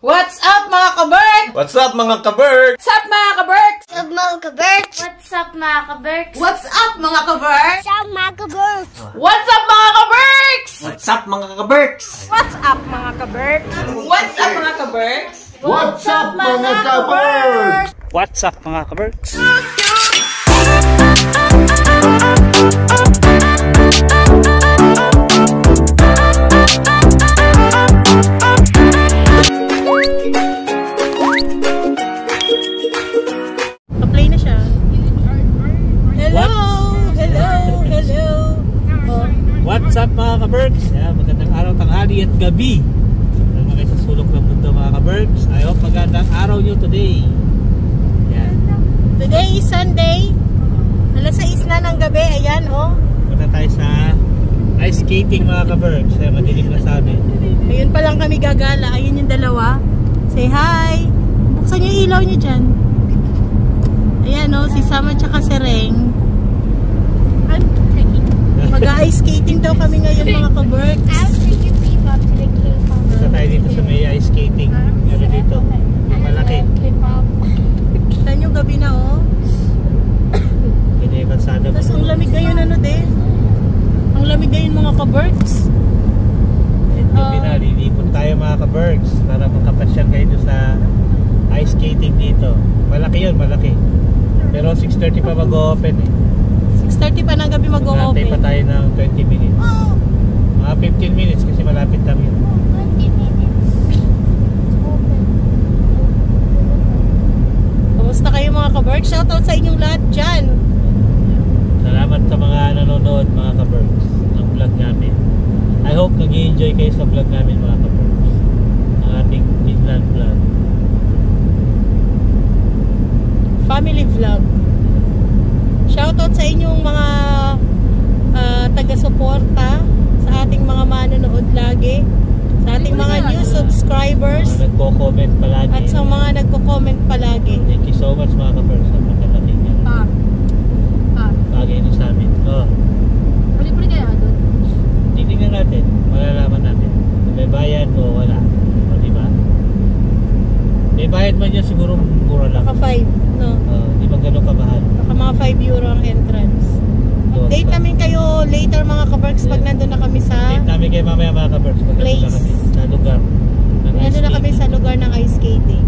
What's up mga kaberks? What's up mga kaberks? What's up mga kaberks? What's up mga kaberks? What's up mga kaberks? What's up mga kaberks? What's up mga kaberks? What's up mga kaberks? What's up mga kaberks? What's up mga kaberks? What's up mga kaberks? What's up mga kaberks? Pa-play na siya. Hello! Hello! Hello! What's up mga kaberks? Magandang araw, tanghali at gabi. Mga kayo sa sulok ng mundo mga kaberks. I hope magandang araw nyo today. Yan. Today is Sunday. Alas 6 na ng gabi. Ayan, oh. Punta tayo sa ice skating mga kaberks. Madilim na sa amin. Ayun pa lang kami gagala. Ayun yung dalawa. Say hi! Buksan yung ilaw nyo dyan. Ayan, oh. Si Sam at saka si Reng. I'm taking. Mag-ice skating daw kami ngayon mga kaberks. Punta tayo dito sa may ice skating. Meron dito. Malaki. Saan yung gabi na, oh. Hindi yung kalsada. Tapos ang lamig ngayon, ano din. Ang lamig ngayon mga kaberks. Gabi na, lilipon tayo mga kaberks para makapasyal kayo doon sa ice skating dito. Malaki yun, malaki. Pero 6:30 pa mag-open eh. 6:30 pa ng gabi Antay mag-o-open. pa tayo ng 20 minutes. Mga 15 minutes kasi malapit lang yun. 20 minutes. Open. Kamusta kayo mga kaberks? Shoutout sa inyong lahat dyan. Salamat sa mga nanonood mga kaberks ng vlog namin. I hope nag-i-enjoy kayo sa vlog namin mga kaberks. Ang ating Finland vlog. Family vlog. Shoutout sa inyong mga taga-suporta, sa ating mga manonood lagi, sa ating mga new subscribers, Mga nagko-comment palagi. at sa mga nagko-comment palagi. Thank you so much mga kaberks sa pagkakating yan. Bagay nyo sa amin. Puli-puli kaya doon? Titignan natin. Malalaman natin kung may bayad o wala. O diba? May bayad man yun siguro mura lang. Naka 5, no? Di ba ganun kamahal? Naka mga 5 euro ang entrance. Update namin kayo later mga kaberks pag nandun na kami sa Update namin kayo mamaya mga kaberks. Pag nandun na kami sa lugar ng ice nandun na kami skating. sa lugar ng ice skating.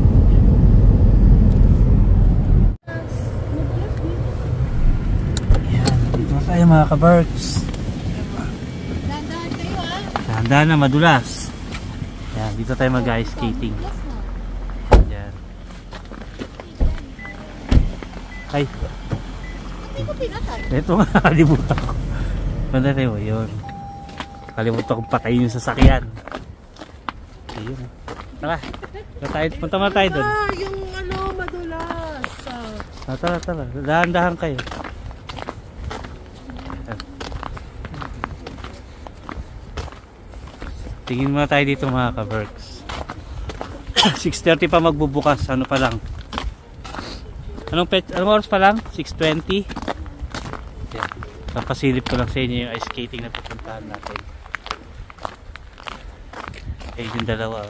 Dito na tayo mga kaberks. Dahan-dahan kayo Handa na madulas. Yan, dito tayo mag-ice skating. Yan. Ay. Hindi ko pinatay. Ito nga, kalimutan ko. Panda tayo, yun. Kalimutan kong patayin yung sasakyan. Ayun. Tara, punta mo tayo dun. Yung ano, madulas. Tara, dahan-dahan kayo. Tingin muna tayo dito mga kaberks. 6:30 pa magbubukas. Ano pa lang? Anong oras pa lang? 6:20. Yeah. Papasilip ko lang sa inyo yung ice skating na pupuntahan natin. Eh, yung dalawa.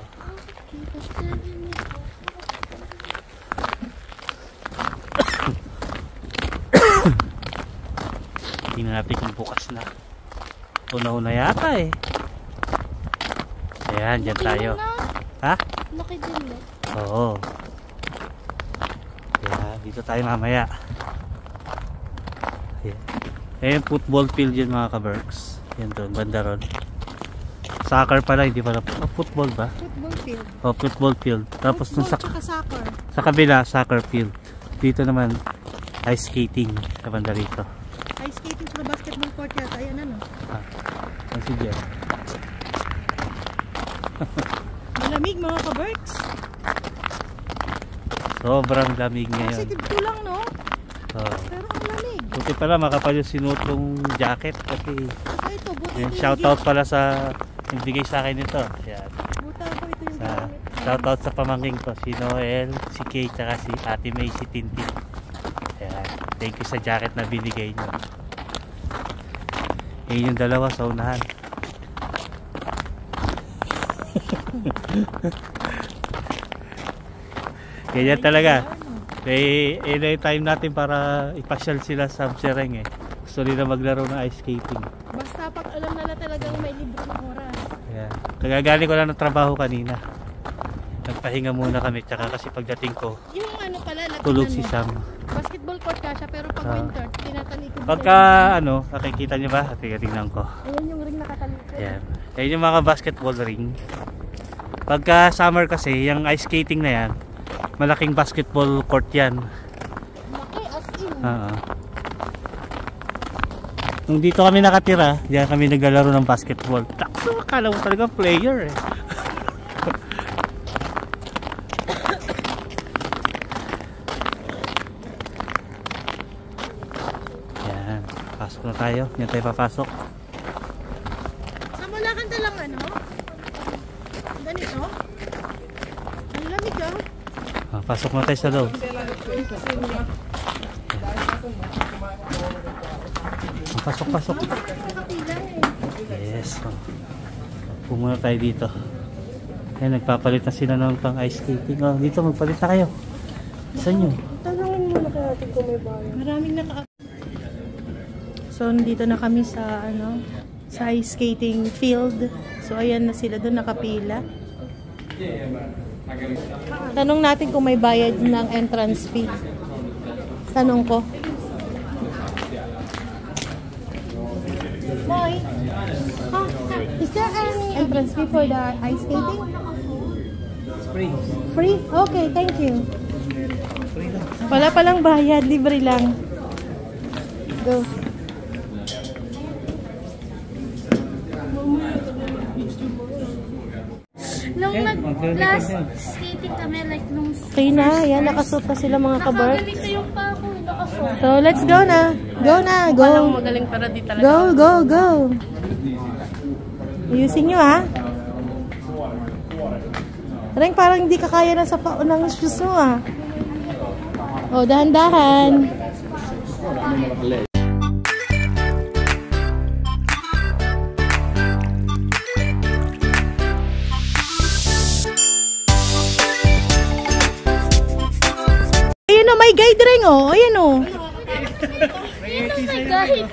Tingnan natin kung bukas na. Una-una yata eh. Ayan, dyan tayo. Ha? Laki din na. Oo. Ayan, dito tayo mamaya. Ayan. Ayan, football field yun mga kaberks. Yan doon, banda ron. Soccer pala, hindi pala. Football ba? Football field. Oh, football field. Tapos dun Football tsaka soccer. sa kabila, soccer field. Dito naman, ice skating sa banda rito. Ice skating tsaka basketball court yata. Ayan ano. Ang si Jeff. Malamig mga kaberks. Sobrang lamig ngayon. Positive 2 lang, no? Oh. Pero ang lamig. Buti pala makapal yung sinutong jacket kasi Ito, buti yan, ito shoutout pala sa nagbigay sa akin nito. Yan. Buta ko ito yung Sa gamit. shoutout sa pamangking ko, si Noel, si Kay, tsaka si Ate May, si Tintin. Yan. Thank you sa jacket na binigay nyo. Yun yung dalawa sa unahan. Ganyan talaga. Time natin para ipasyal sila sa Sereng eh. Gusto nila maglaro ng ice skating. Basta pag alam na talagang may libre ng oras. Ayan. Kagagaling ko lang ng trabaho kanina. Nagpahinga muna kami. Tsaka kasi pagdating ko, Yung ano pala, tulog si Sam. basketball court ka siya, pero pag winter, tinatalikod. Pagka nakikita niyo ba? Tingnan ko. Ayan yung ring nakatalikod. Ayan. Ayan yung mga basketball ring. Pagka summer kasi, yung ice skating na yan, malaking basketball court yan. Laki as in. Nung dito kami nakatira, diyan kami naglalaro ng basketball. Takso, akala mo talaga player eh. Yan, pasok na tayo. Yan tayo papasok. Saan wala kang dalang ano? Ganito? Ang lamig ah. Pasok na tayo sa loob. Pasok. Yes. Pumunta tayo dito. Ayan, nagpapalit na sila ng pang ice skating. Dito magpalit na kayo. Saan nyo? Tanungin muna kaya natin kung may bayan. Maraming naka... So, nandito na kami sa sa ice skating field. So, ayan na sila doon nakapila. Tanong natin kung may bayad ng entrance fee. Tanong ko. Boy, is there any entrance fee for the ice skating? Free. Free? Okay, thank you. Wala palang bayad, libre lang. Go. Nung nag-last skating kami, like nung... Okay na, yan, nakasuot na sila mga kabark. Nakaganito yung pa ako, nakasuot. So, let's go na. Go na, go. Magaling para di talaga. Go. Ayusin nyo, ha? Reng, parang hindi ka kaya na sa ng shoes mo, ha? Oh, dahan-dahan. Ayan o, may guide rin o. Ayan o.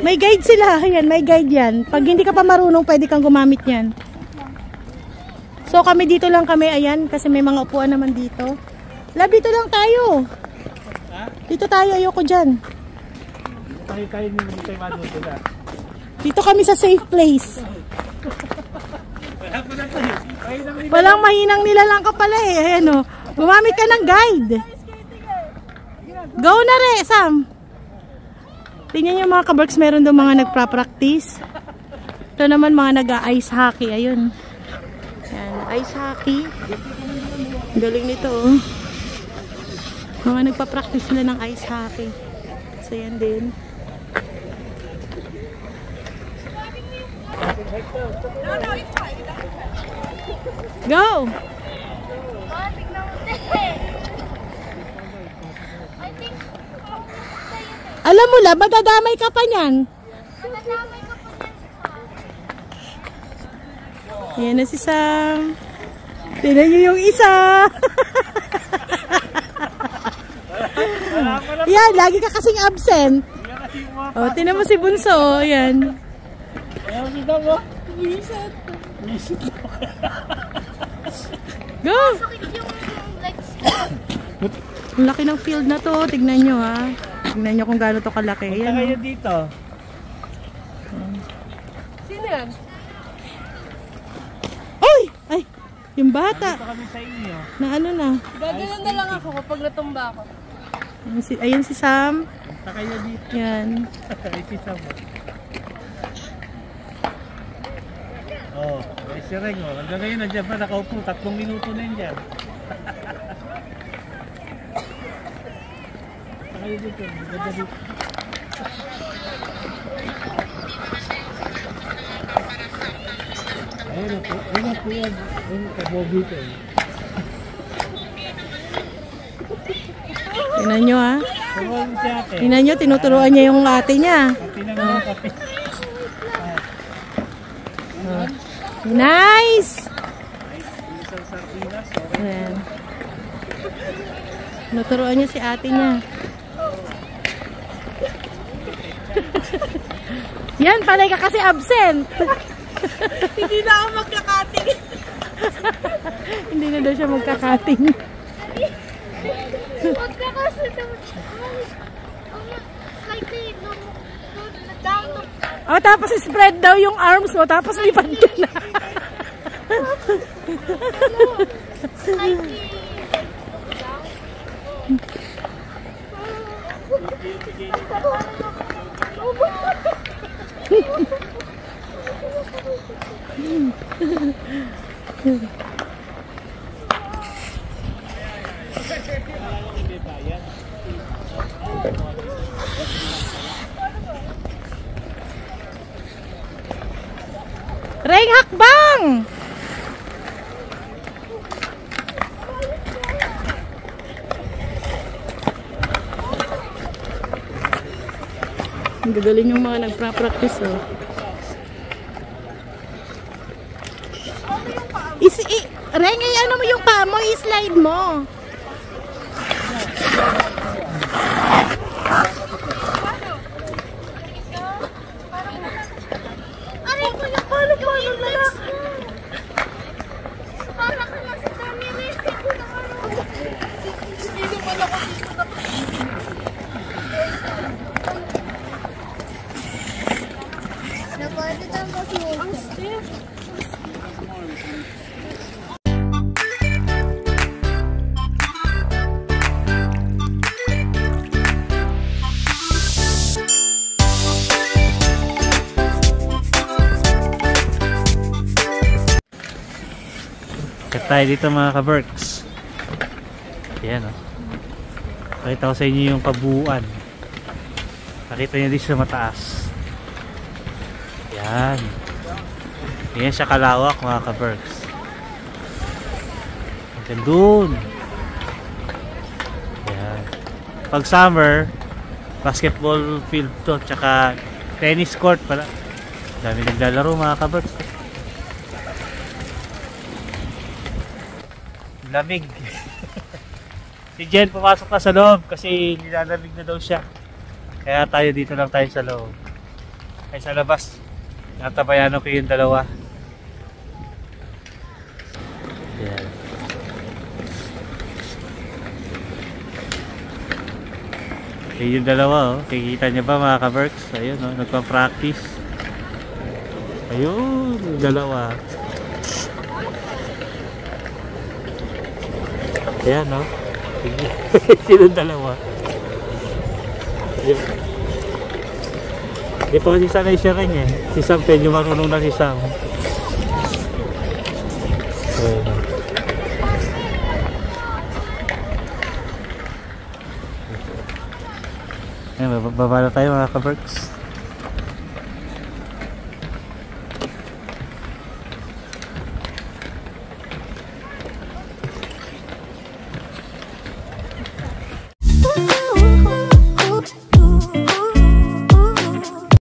May guide sila. Ayan, may guide yan. Pag hindi ka pa marunong, pwede kang gumamit yan. So kami dito lang kami, ayan. Kasi may mga upuan naman dito. Lab, dito lang tayo. Dito tayo, ayoko dyan. Dito kami sa safe place. Walang mahinang nilalang ka pala eh. Ayan o. Gumamit ka ng guide. Go na re, Sam. Tingnan nyo mga kabarks, meron doon mga nagpa-practice. Ito naman mga nag-ice hockey. Ayun. Yan, ice hockey. Galing nito oh. Mga nagpa-practice sila ng ice hockey. So yan din. Go! Alam mo lang, madadamay ka pa niyan. Yan na si Sam. Tignan niyo yung isa. Yan, lagi ka kasing absent. O, tignan mo si Bunso. Yan. Go! Ang laki ng field na to. Tignan nyo ha. Tignan nyo kung gaano to kalaki. Punta kayo dito. Sino yan? Uy! Ay! Yung bata. Dito kami sa inyo. Na ano na. Gagalan na lang ako kapag natumba ako. Ayun si Sam. Punta kayo dito. Yan. Ay, si Sam. Oh, may sireng oh. Hanggang ngayon nandiyan pa nakaupo. 3 minuto na yun dyan. Kayo dito. Ganda dito. Ayun po. Ayun po yan. Ayun kabobi ko. Tingnan nyo ha. Turuan si ate. Tingnan nyo, tinuturuan niya yung ate niya. Kapi na mga kapi. Nice! Isang sardinas. Ayan. Naturuan niya si ate niya. Yan, palay ka kasi absent. Hindi na ako magkakating. Hindi na daw siya magkakating. Huwag ka kasi Oh, tapos spread daw yung arms mo, tapos lipad ka na. Reng, hakbang! Ang gagaling yung mga nagpa-practice, oh. Reng, ano mo yung paa mo? I-slide mo. Aray ko yung palo-palo na lang. Parang ka lang sa dami rin. Sino pa ako dito na? Napagod ang mag-iwan. Ang stiff. Tayo dito mga ka-Berks. Ayan, oh. Pakita ko sa inyo yung kabuuan. Nakita nyo dito sa mataas. Ayan. Ayan siya kalawak mga ka-Berks. Hanggang dun. Ayan. Pag summer, basketball field to, tsaka tennis court pala. Dami naglalaro mga ka-Berks. Lamig. Si Jen pumasok na sa loob kasi nilalamig na daw siya. Kaya tayo dito lang tayo sa loob. Ay sa labas. Natabayanan ko yung dalawa. Yan. Okay, yung dalawa, oh. Kikita niya ba mga ka-Berks? Ayun, oh, nagpa-practice. Ayun, yung dalawa. Ayan, no? Sino dalawa? Hindi pa kasi sanay siya rin eh. Si Sam, medyo marunong na si Sam. Ayan, bababa na tayo mga ka-Berks.